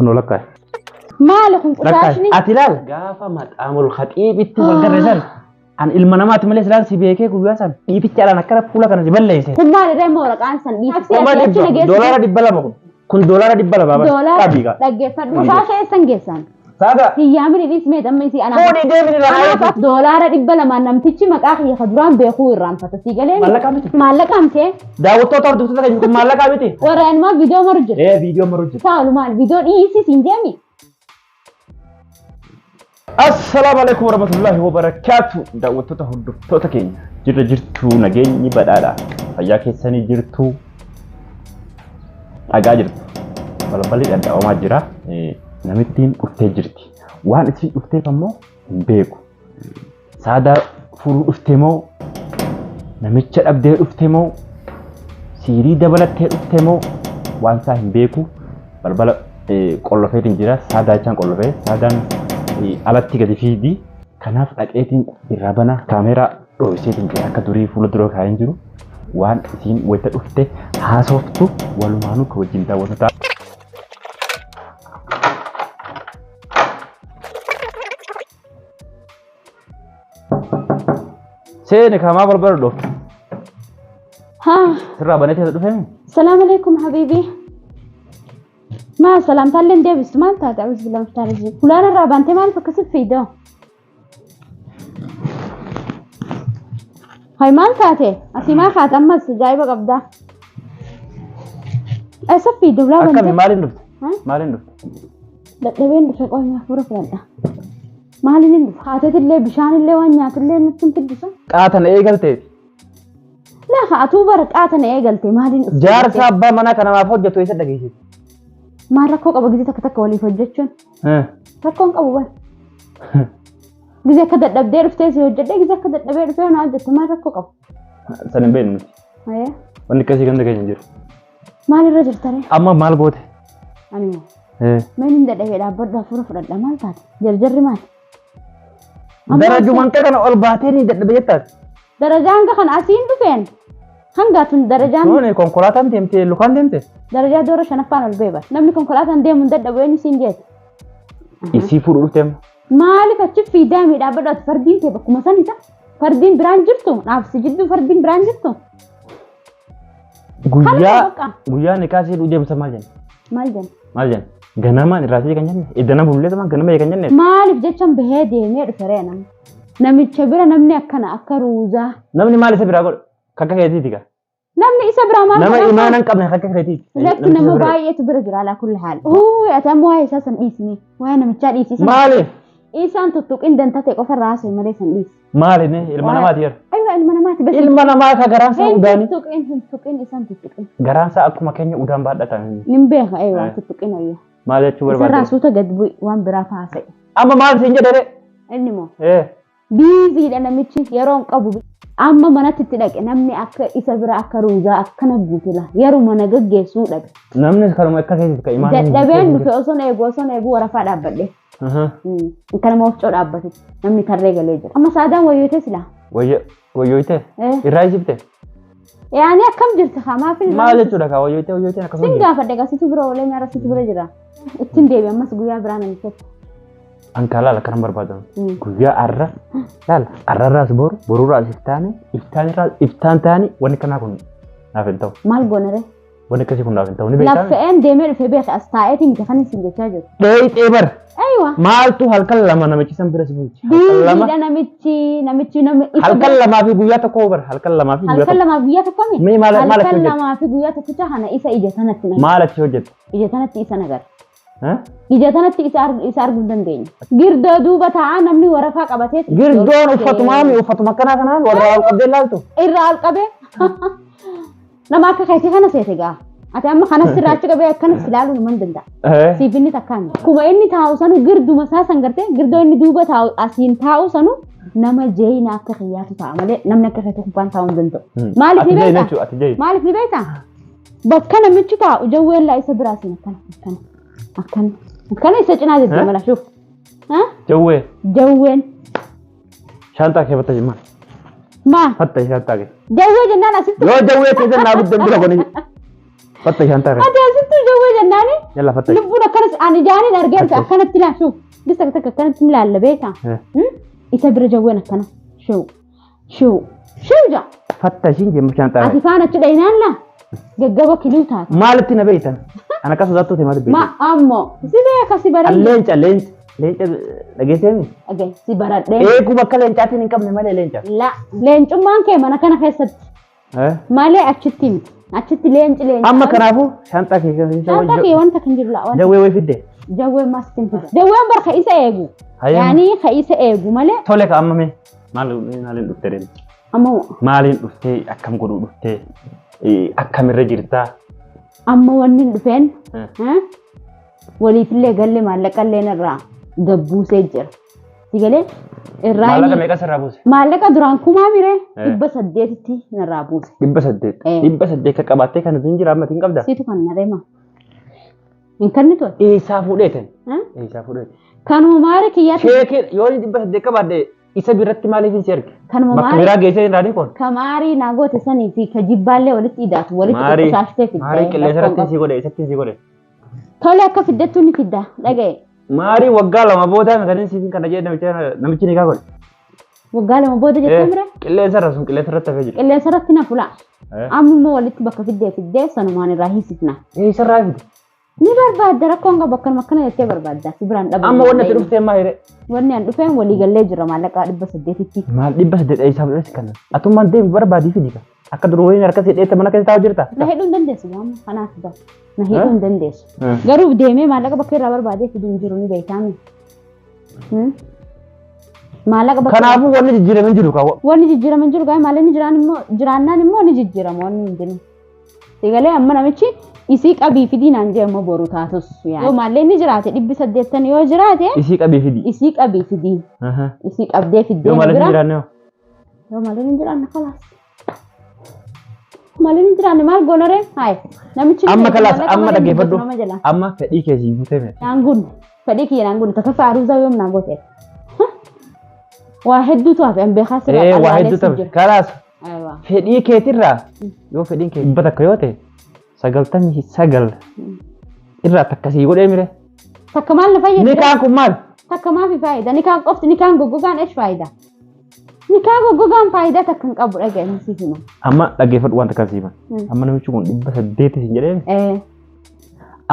كنو لك ما لكم قشاشني أتلال قافة مطعم الخطيب والجرزان عن المنامات مليس لان سيبيكي كويسان يبيتش على نكرة فولا كان جبل ليس كم مال ريمو رقان سن دولار دبلا مكو كن دولار دبلا بابا دولار دقيفة قشاشة سنجسان سادا هي عمري دي سميت أمي سي أنا فودي ديفني أنا دولار دبلا ما نمتيجي مكاخي خدران بيخوي الرام فتسيقلين مالك أمتي داوتو تور دوستا كجو مالك أمتي ورين ما فيديو مرجع إيه فيديو مرجع تعالوا مال فيديو إيسي سينجامي السلام عليكم ورحمة الله وبركاته داوتو تهدفتو تكين جرتو نجيني بدادا فياكي سني جرتو أجا جرتو بلبلي أدعو ما جرا نمتين أفتي جرتي وان اسفي أفتي فمو بيكو سادا فرو أفتيمو نمتشر أبدير أفتيمو سيري دبلت أفتيمو وان ساهم بيكو بلبلا قولو فيتين جرا سادا جان قولو فيت سادان alatti gadi fiidi kanaaf dhaqeetiin irraa bana kaameeraa dho'iseetiin jira akka durii fuula dura kaa'een jiru waan isiin wayita dhufte haasoftu walumaanuu ka wajjin daawwatataa. Seeni kaamaa balbala dhufte. Sirraa baneetee dhufee? السلام عليكم حبيبي ما سلام تعلم ديفيس ما انت تعوز بالله مفترجي فلان الرابع انت ما فكسب في ده هاي ما انتاتي اسي ما خات اما جايبه قبضه اسف في ده لا اكمل مالين دفت مالين دفت ده وين دفت قوي ما فورا فلان مالين دفت خاتت اللي بشان اللي وانيات اللي نتم تدسه قاتن ايه قلتي لا خاتو برك قاتن ايه قلتي مالين جار صاحب منا كان ما فوجته يصدقيش ما ركوك أبغى جزء تكتك ولي فجتشون ركوك أبغى جزء كذا دبدير في تيسي وجدة جزء كذا دبدير في أنا عدت ما ركوك أبغى سنين بين هيا وانك كذي كم دقيقة نجير ما لي رجل ترى أما مال بوته أنا ما من دقيقة لا برد فرو فرد لا مال تات جرجر مال درجة من كذا أول باتيني دبيتك درجان كخن أسين تفين هنگاتون درجان نوني كونكولاتان ديمتي لوكان ديمتي درجة دورة شنفان البيبر نمني كونكولاتان ديم من دبويني سينجت يسي فرو تيم مالك أشوف في دامي لا بدأت فردين تبى كم سنة فردين بران جرتو نافس جدو فردين بران جرتو guyyaa nikaasii dhuu deemsa maal jenna? Maal jenna? Ganama irraasii kan jenne iddana bullee tamaan ganama kan jenne. Maaliif jechaan bahee deemee dhufe namni namicha bira namni akkana akka ruuzaa. Namni maal isa biraa godha? Kakka keetiiti gaa? namni isa biraa maal nama imaana hin qabne akka keetiiti. Lakki nama baay'eetu bira jira alaa kulli haal. Ati amma waa'ee isaa san dhiisni waa'ee namichaa dhiisisa. Maaliif? Isaan tuttuqin dantate qofa raasee malee san dhiisi. Maali ne ilma namaati yer. Aywa ilma namaati bas. Ilma namaa ka garaan isaa udaani. Tuttuqin isaan tuttuqin. Garaan isaa akkuma keenya udaan baadhatan. Nin beeka aywa tuttuqin aywa. Maal jechuu barbaadde? Isa raasuuta gad bu'i waan biraa faasa'e. Amma maal siin jedhee? Inni moo? Biiziidha namichi yeroo hin qabu. Amma manatti itti dhaqe namni akka isa bira akka ruuzaa akkana guutila yeroo mana gaggeessuu dhabe. Namni kanuma akka keetiiti ka imaana. Dadhabeen dhufe osoo eegu warafaa dhaabbadhe. Kana moofcoo dhaabbate namni tarree galee jira. Amma saadaan wayyootee silaa. Wayyootee? Irraa ijibte? Yaani akkam jirti hamaa fi maal jechuudha kaa wayyootee akkasuma. Sin gaafadhe gasitti bira olee mi'aara sitti bira jira. Ittiin deebi ammas guyyaa biraa namichatti. Anka laala kanan barbaadamu. Guyyaa arra laala arrarraas boruurraas iftaan taani wanni kanaa kun naaf hin ta'u. Maal goonare? Wanni akkasii kun naaf hin ta'u ni beektaa? Laffa'een deemee dhufee beeka as taa'eetii miti kan isin jechaa jiru. Dheeyxee bar. Aywa. Maaltu halkan lama namichi san bira si bulchi? Biiziidha namichi halkan lamaa fi guyyaa tokko bar halkan lamaa fi guyyaa tokko. Halkan lamaa fi guyyaa tokko mi? Mee maal achi hojjette? Halkan lamaa fi guyyaa tokkicha kana isa ija sanatti nagar. Maal achi hojjette? Ija sanatti isa nagar. Ija sanatti isa arguu dandeenya. Girdoo duuba taa'aa namni warafaa qabatee. Girdoon uffatuma kanaa warra ol qabdee laaltu. Irraa ol qabee. Nama akka keetii kana seete gaa. Ati amma kanas sirraachi qabee akkanas ilaaluu nama hin danda'a. Siif inni takkaan. Kuma inni taa'u sanu girduma isaa san gartee girdoo inni duuba taa'u asiin taa'u sanu nama jeeyina akka kiyyaatu ta'a malee namni akka keetii kubbaan taa'uu hin danda'u. Maaliif ni beektaa? Maaliif ni beektaa? Bakka namichi taa'u jawweellaa isa biraasiin akkana isa cinaa jirti mala shuuf. Jawween. Shantaa kee batta jimaa. Maa? Fatta shantaa kee. Jawwee jennaan asitti. Yoo jawwee kee jennaa guddan bira kuni. Fatta shantaa kee. Ati asitti jawwee jennani Yalla fattash. lubbuun akkanas ani jaaniin argeerta akkanatti ilaa shuu bisa takka akkanatti ilaalla beeka isa bira jawween akkana shuu ja Fattashin jemmu shanta. ati faana achi dhaynaan laa gaggaba kiluu taate Maaltti na beektan? Ana kasu zattu te maal beektan? ma ammoo si beeka si baradhe Leenca dhageessemi? agay si baradhe Eeguu bakka leencaatiin hin qabne malee leenca. la leencummaan kee mana kana keessatti malee achitti miti achitti leenci Amma kanaafuu shanta kee shanta kee wanta kan jiru laa jawwee way fidde. jawween maastiin fida jawween barka isa eegu yaani ka isa eegu malee Tole ka amma mee maaliin dhuftee deemte? ammoo Maaliin dhuftee akkam godhuu dhuftee akkamirra jirtaa? amma wanni dhufeen waliifillee galle maallaqallee irraa gabbuusee jira. Sigalee irraa Maallaqa meeqa sirraa buuse? maallaqa duraan kumaa miree 800tti narraa buuse. 800. 800 ka qabattee kan hin jira amma hin qabda. Situ kan nareema. Hin kanni tole. Isaa fuudheeten. Isaa fuudheeten. Kanuma maari kiyyaatti. Sheekee yoo 800 qabaadde isa biratti maaliif hin serge? Kanuma Bakka biraa geessee hin raadii kun. Kamaarii naagote sanii fi ka jibbaallee walitti hidhaatu walitti qoqqosaashtee fidda. Maarii qilleensa irratti si godhe isatti si godhe. Tole akka fiddattu ni fidda dhagaye. Maarii waggaa lama booda kan siin kana jedhe namichi ni kaa godhe. Waggaa lama booda jettee mire? Qilleensa irra sun qilleensa irratti hafee jira. Qilleensa irratti na fula. Amma walitti bakka fiddee sanumaan irraa hiisifna. Isa irraa fide. Ni barbaadda rakkoon qaba bakka makkana jettee barbaadda si biraan dhabu. Amma wanni itti dhuftee maa hire? Wanni an dhufeen walii gallee jira maallaqa 800tti. Maal 800 isaa fudhate kana? Atummaan deemi barbaadii fidi ka. Akka duruu waliin harka sidheette mana keessa taa'u jirta. Na hedduun dandeessu gaama kanaaf bara. Na hedduun dandeessu. Garuu deemee maallaqa bakka irraa barbaadee fiduun jiru ni beekame. Maallaqa bakka. Kanaafuu wanni jijjiiraman jiru kaa. Wanni jijjiiraman jiru gaa maallaqni jiraannaan immoo ni jijjiirama wanni hin jiru. Sigalee amma namichi isii qabii fidii naan jee ammoo boru taatus yaani. Yoo maallaqni jiraate 800 yoo jiraate. Isii qabii fidii. Isii qabii fidii. Isii qabdee fiddee. Yoo maallaqni jiraanne yoo. Yoo maallaqni jiraanne kalaas. Maallaqni jiraanne maal goonore? Haay namichi. Amma kalaas amma dhaggeeffadhu. Amma fedhii keessi guutee mee. Naangun fedhii kiyya naangun takka faaruusaa yoom naan goote. Waa hedduutu hafe an beekaa sirraa qalaalee waa hedduutu hafe. Kalaas. Fedhii keetirraa yoo fedhiin kee dhibba takka yoo ta'e 99 irraa takkasii godhee mire. Takka maal na fayyada? Nikaan kun maal? Takka maafi faayida? Nikaan qofti nikaan goggogaan eesh faayida? Nikaan goggogaan faayidaa takka hin qabu dhaga'anii siif hima. Amma dhaggeeffadhu waan takka siif hima. Amma namichi kun 800 siin jedhee.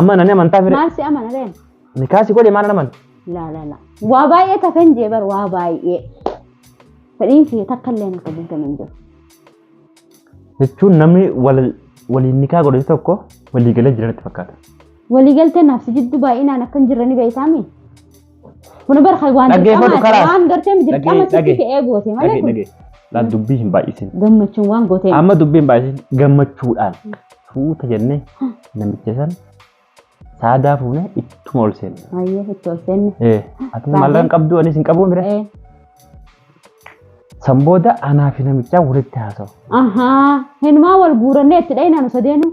Amma nani amantaa fire. Maal si amana reen? Nikaan si godhe maal aman? La. Waa baay'ee takan jeebar waa baay'ee. Fedhiin kee takka illee na kabulgaman jiru. Jechuun namni waliin nikaa godhe tokko walii galee jiranitti fakkaata. Walii galtee naafsi jidduu baay'inaan akka hin jirani beektaami. Kun barka waan gartee dirqama sitti ta'ee goote malee kun. Laa dubbii hin baay'isin. Gammachuun waan goote. Amma dubbii hin baay'isin gammachuudhaan fuuta jennee namicha san saadaa fuunee ittuma ol seenne. Ayyee itti ol seenne. Ati maallaan qabdu anis hin qabu mire. Sambooda anaa fi namichaa walitti haasa'u. Hinumaa wal guurannee itti dhayinaan sadeenu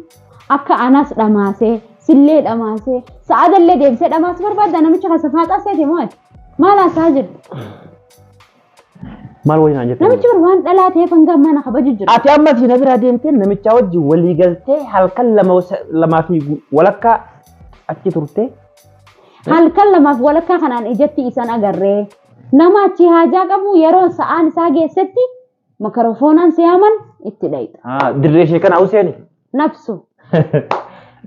akka anas dhamaasee sillee dhamaasee sa'aadallee deebisee dhamaasuu barbaadda namicha kan safaaxaa seete moo maal haasaa jirtu? Maal wayii naan jettee? Namichi waan dhalaa ta'eef hanga mana kabaju jiru. Ati amma si na biraa deemtee namichaa wajjin walii galtee halkan lamaa fi walakkaa achi turtee. Halkan lamaaf walakkaa kanaan ijatti isan agarree. Nama achi haajaa qabu yeroo sa'aan isaa geessetti makarofoonaan siyaman itti dhayita. Dirree ishee kana hawuseeni? Nafsu.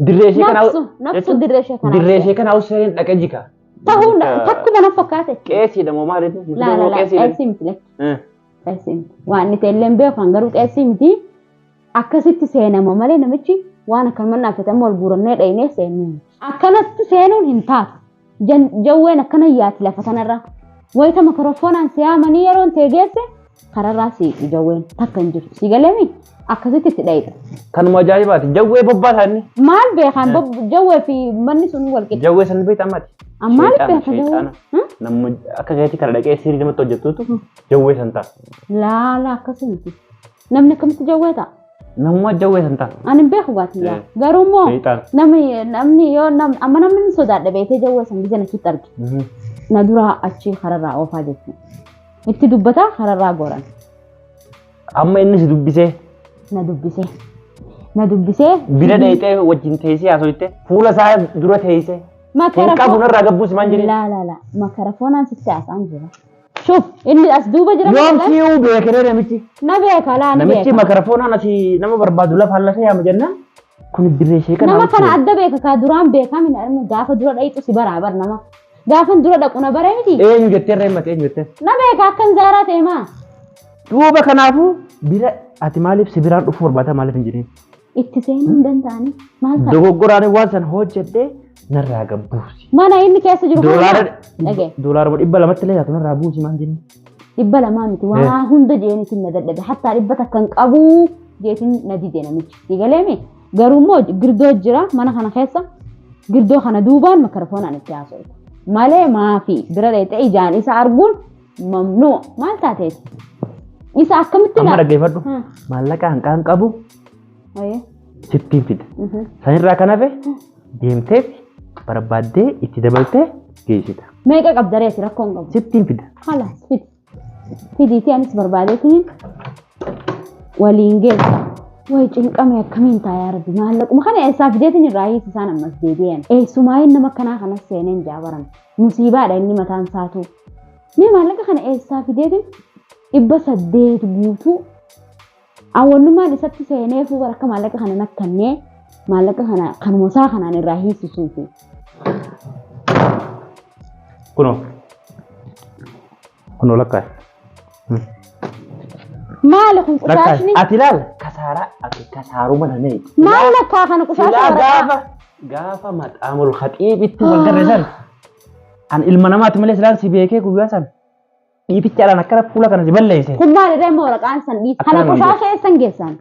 Dirree ishee kana nafsu dirree ishee kana. Dirree ishee kana hawuseeni dhaqee jika. Ta'uun takkuma na fakkaate. Qeesii dha moo maaliiti? La qeesii miti lekkii. Qeesii miti. Waan inni illee beekan garuu qeesii miti. Akkasitti seenama malee namichi waan akka mannaafatamu wal guurannee dhaynee seenuu. Akkanatti seenuun hin taatu. Jawween akkana yaati lafa kanarra. Wayita makarofoonaan siyaamanii yeroon teegeesse kararraa siiqi jawween takka hin jiru. Sigaleemi akkasitti itti dhayita. Kanuma ajaa'ibaati. Jawwee bobbaasaani. Maal beekan jawwee fi manni sun wal qixa. Jawwee san beekta ammati. Maal beekan jawwee? Namni akka keetti kana dhaqee sirii namatti hojjetuutu jawwee san ta'a. Laala akkasumatti. Namni akkamitti jawwee ta'a? Namuma jawwee san ta'a. Ani hin beeku baatiyyaa. Garuu immoo namni yoo amma namni sodaadha beekee jawwee san biyya nachitti arge. Na dura achi kararraa oofaa jechuudha. Itti dubbata kararraa goran. Amma inni si dubbisee? Na dubbisee. Na dubbisee. Bira dheeyitee wajjin teessee haasofte fuula isaa dura teessee. Hin qabu narraa gabbuus maan jedhee. La. Makarafoonaan sitti haasa'an jira. Shuf inni as duuba jira. Yoom si'uu beekee namichi. Na beeka laa ni beeka. Namichi makarafoonaan asii nama barbaadu lafa hallasee yaama jenna. Kun dirree ishee kana. Nama kana adda beeka kaa duraan beekaa mina gaafa dura dhayitu si baraabar nama. Gaafa dura dhaqu na baree miti. Eenyu jettee reemmate eenyu jettee. Na beeka akkan zaaraa ta'e maa. Duuba kanaafuu bira ati maaliif si biraan dhufu barbaada maaliif hin jedhin. Itti seenuu hin danda'ani. Maal ta'a? Dogoggoraan waan san hojjedhee narraa gabbuusi. Mana inni keessa jiru. Doolaara 200 illee yaatu narraa buusi maan jenni. 200 miti waa hunda jeenitiin na dadhabe hattaa 100 takkan qabu jeetiin na didee namichi. Digaleemi garuu immoo girdoo jira mana kana keessa girdoo kana duubaan makarafoonaan itti haasa'u. Malee maafi bira dheeyitee ijaan isa arguun mamnuu maal taateeti? Isa akkamitti amma dhaggeeffadhu maallaqa hanqaan qabu sittiin fida. Sanirraa kan hafe deemtee barbaaddee itti dabaltee geessita. Meeqa qabdareeti rakkoon qabu? Sittiin fida. Halas fidi. Fidiitii anis barbaadeetiin waliin geessa. Way cinqame akkamiin ta'a yaa rabbi maallaquma kana eessaa fideetiin irraa hiisisaan ammas deebi'an. Eessumaayeen nama kanaa kanas seeneen jaabaran. Musiibaadha inni mataan isaatu. Mee maallaqa kana eessaa fideetiin 800 guutuu awwalummaan isatti seeneefuu akka maallaqa kana nakkannee maallaqa kana kanuma isaa kanaan irraa hiisisuufi. Kunoo lakkaa'e. Maali kun qusaashni? Ati ilaal kasaaruma nanee. Maal lakkaa kana qusaasha gaafa maxaamul khaxiibitti wal garreessan an ilma namaati malee silaan si beekee guyyaa san dhiifichaadhaan akkana fuula kana si balleesse. Kun maal irraa immoo waraqaan san dhiisa? Kana qusaasha eessan geessan?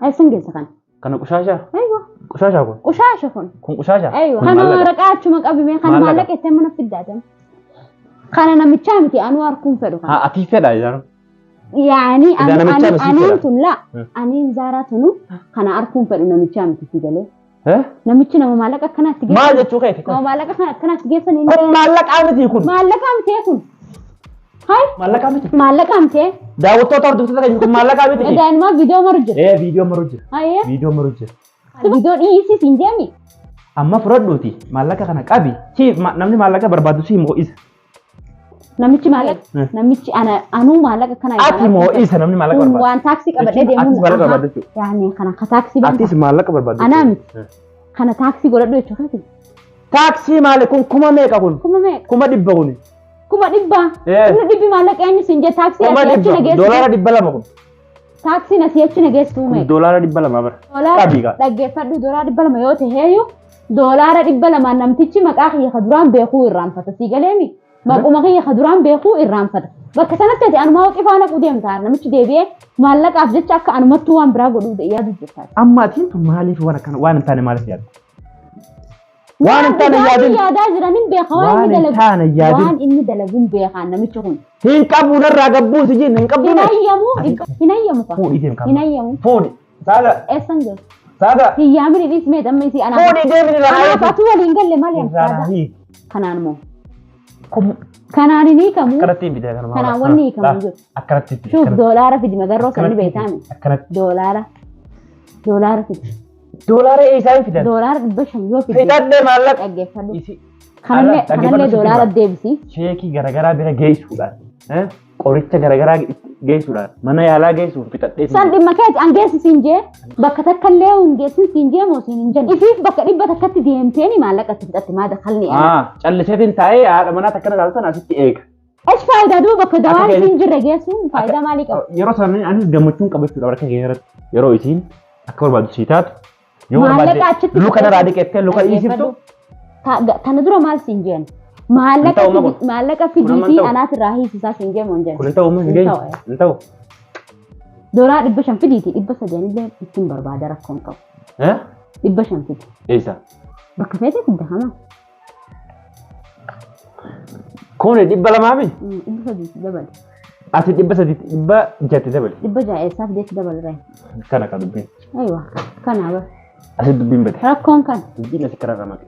Eessan geessa kana? Kana qusaasha? Aywa. Qusaasha kun? Qusaasha kun. Kun qusaasha? Aywa. Kana waraqaa achuma qabime kana maallaqa itti mana fiddaatan. Kana namichaa miti anu harkuun fedhu kana. Ati fedha jedhamu. Yani aniin tun la aniin zaaraa tunu kana harkuun fedhu namichaa miti fidalee. Namichi nama maallaqa akkanaatti geessan. Maal jechuu keeti? Nama maallaqa akkanaatti geessan. Kun maallaqaa miti kun. Maallaqaa miti kun. Hai? Maallaqaa miti. Maallaqaa miti. Daawwattoota hordoftoota keenya kun maallaqaa miti. Daa'imman viidiyoo maru jira. Viidiyoo maru jira. Hayyee. Viidiyoo maru jira. Viidiyoo dhiyeessis hin jeemi. Amma fudhadhuuti maallaqa kana qabi. Namni maallaqa barbaadu si moo isa? Namichi maallaqa namichi anuu maallaqa kana ati moo isa namni maallaqa barbaadu? Waan taaksii qabadhee deemuun. Atis maallaqa barbaadu jechuudha. Yaani kana ka taaksii barbaadu. Atis maallaqa barbaadu. Anaa miti. Kana taaksii godhadhu jechuudha. Taaksii maali kun kuma meeqa kun? Kuma meeqa? Kuma 100 kun. Kuma 100. Inni 100 maallaqa eenyu siin jee taaksii asii achi nageessu. Doolaara 200 kun. Taaksiin asii achi nageessu meeqa? Doolaara 200 bara. Doolaara dhaggeeffadhu doolaara 200 yoo ta'eeyyuu doolaara 200 namtichi maqaa kiyya ka duraan beekuu irraanfata sii galeemi. Maquma kiyya ka duraan beekuu irraanfata. Bakka sanatti ati anumaa waqifaa naquu deemtaa namichi deebi'ee maallaqaaf jecha akka anumattuu waan biraa godhuu yaadu jirta. Amma atiin tun maaliif waan hin taane maaliif yaaddu? Waan hin taane yaadin. Yaadaa jiraniin beeka waan inni dalaguun beekaan namichi kun. Hin qabu narraa gabbuusi jin hin qabu. Hin ayyamu ka. Fuudhi deem qaba. Hin ayyamu. Fuudhi. Saaga. Eessan geessu. Saaga. Hiyyaamini dhiis mee damma isii anaa. Fuudhi deemini irraa. Anaaf atu waliin galle malee saaga. Kanaan moo. Kanaan ni kamu. Akkanatti bita kana. Kanaan wanni kamu jiru. Akkanatti. Shuf doolaara fidi magarroo sanni beektaami. Akkanatti. Doolaara fidi. Doolaara eesaan fidan? Doolaara 500 yoo fidi. Fidadde maallaqa. Dhaggeeffadhu. Kanallee doolaara deebisi. Sheekii garagaraa bira geessuudhaan. Qoricha garagaraa geessuudhaan. Mana yaalaa geessuuf fixadhee. San dhimma keeti an geessisiin jee bakka takka illee hin geessisiin jee moo siin hin jennu. Ifiif bakka dhibba takkatti deemteeni maallaqa itti fixatti maada kalli. Calliseetiin taa'ee haadha manaa takkana ilaaltan asitti eega. Ees faayidaa duuba bakka dawaan isiin jirre geessuun faayidaa maalii qaba? Yeroo sananii anis gammachuun qabachuudha baraka keessatti yeroo isiin akka barbaadu sii taatu. Maallaqa achitti luka narraa dhiqettee luka dhiisiftu. Tana dura maal siin jeen? Maallaqa fidiitii anaatirraa hiisisaa siin jee moo hin jennu? Kun hin ta'u hin ta'u. Doolaa 500 fidiitii 300 illee ittiin barbaada rakkoon qabu. 500 fidi. Eessa? Bakka feetee fidda hamaa. Kun 200 mi? 300 dabale. Ati 600 dabale. 600 eessaaf deetti dabale. Kana kan dubbiin. Aywa kana bara. Asi dubbiin bade. Rakkoon kan. Dubbiin asi karaa ramate.